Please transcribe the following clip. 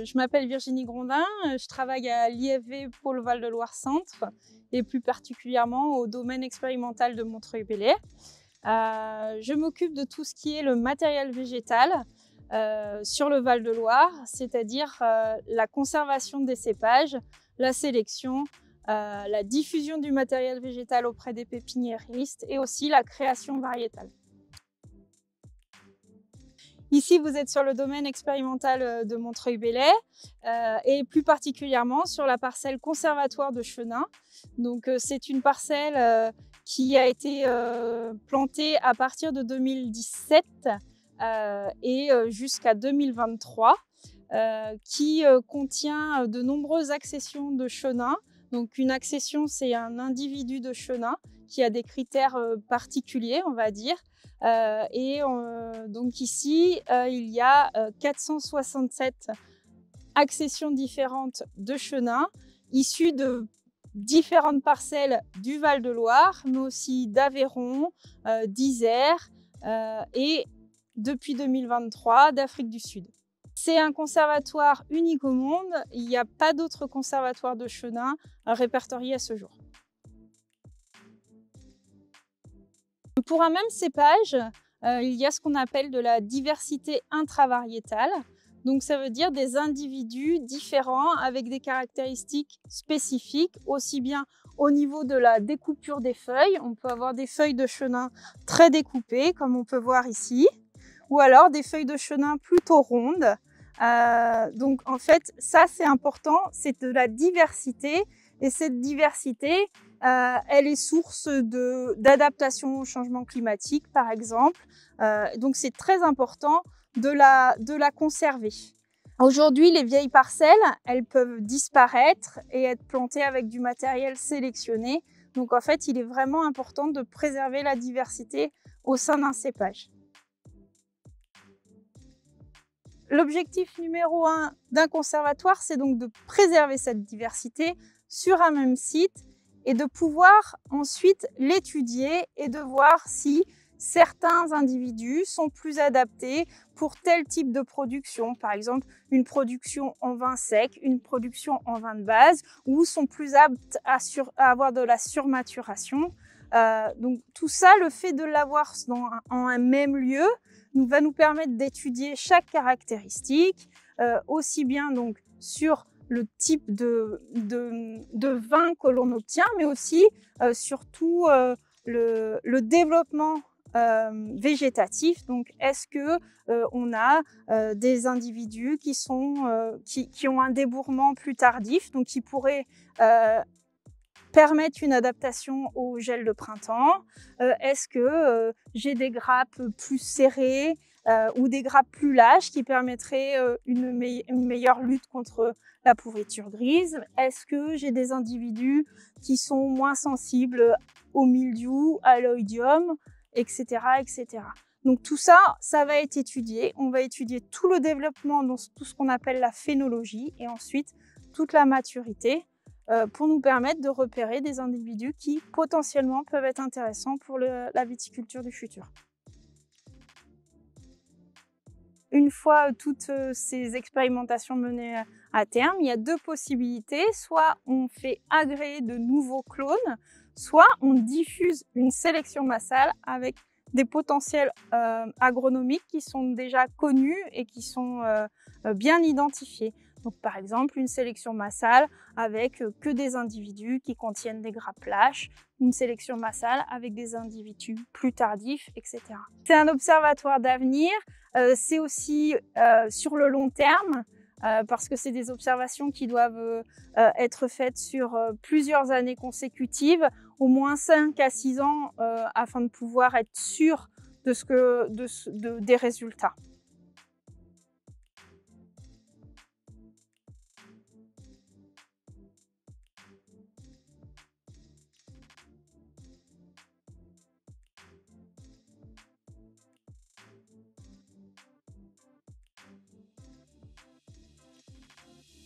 Je m'appelle Virginie Grondin, je travaille à l'IFV Pôle Val-de-Loire Centre et plus particulièrement au domaine expérimental de Montreuil-Bellay. Je m'occupe de tout ce qui est le matériel végétal sur le Val-de-Loire, c'est-à-dire la conservation des cépages, la sélection, la diffusion du matériel végétal auprès des pépiniéristes et aussi la création variétale. Ici, vous êtes sur le domaine expérimental de Montreuil-Bellay et plus particulièrement sur la parcelle conservatoire de Chenin. Donc, c'est une parcelle qui a été plantée à partir de 2017 et jusqu'à 2023, qui contient de nombreuses accessions de chenin. Donc, une accession, c'est un individu de chenin qui a des critères particuliers, on va dire. Donc ici, il y a 467 accessions différentes de chenin issues de différentes parcelles du Val-de-Loire, mais aussi d'Aveyron, d'Isère et depuis 2023 d'Afrique du Sud. C'est un conservatoire unique au monde, il n'y a pas d'autres conservatoires de chenin répertoriés à ce jour. Pour un même cépage, il y a ce qu'on appelle de la diversité intravariétale. Donc ça veut dire des individus différents avec des caractéristiques spécifiques, aussi bien au niveau de la découpure des feuilles. On peut avoir des feuilles de chenin très découpées, comme on peut voir ici, ou alors des feuilles de chenin plutôt rondes. Donc en fait, ça c'est important, c'est de la diversité, et cette diversité, elle est source d'adaptation au changement climatique, par exemple. Donc, c'est très important de la conserver. Aujourd'hui, les vieilles parcelles, elles peuvent disparaître et être plantées avec du matériel sélectionné. Donc, en fait, il est vraiment important de préserver la diversité au sein d'un cépage. L'objectif numéro 1 d'un conservatoire, c'est donc de préserver cette diversité sur un même site et de pouvoir ensuite l'étudier et de voir si certains individus sont plus adaptés pour tel type de production, par exemple une production en vin sec, une production en vin de base, ou sont plus aptes à avoir de la surmaturation. Donc tout ça, le fait de l'avoir en un même lieu, va nous permettre d'étudier chaque caractéristique, aussi bien donc sur le type de vin que l'on obtient, mais aussi surtout le développement végétatif. Donc, est-ce que on a des individus qui ont un débourrement plus tardif, donc qui pourraient permettre une adaptation au gel de printemps? Est-ce que j'ai des grappes plus serrées ou des grappes plus lâches qui permettraient une meilleure lutte contre la pourriture grise? Est-ce que j'ai des individus qui sont moins sensibles au mildiou, à l'oïdium, etc., etc. Donc tout ça, ça va être étudié. On va étudier tout le développement dans tout ce qu'on appelle la phénologie et ensuite toute la maturité pour nous permettre de repérer des individus qui potentiellement peuvent être intéressants pour la viticulture du futur. Une fois toutes ces expérimentations menées à terme, il y a deux possibilités. Soit on fait agréer de nouveaux clones, soit on diffuse une sélection massale avec des potentiels agronomiques qui sont déjà connus et qui sont bien identifiés. Donc, par exemple, une sélection massale avec que des individus qui contiennent des grappes lâches, une sélection massale avec des individus plus tardifs, etc. C'est un observatoire d'avenir, c'est aussi sur le long terme, parce que c'est des observations qui doivent être faites sur plusieurs années consécutives, au moins 5 à 6 ans, afin de pouvoir être sûr des résultats.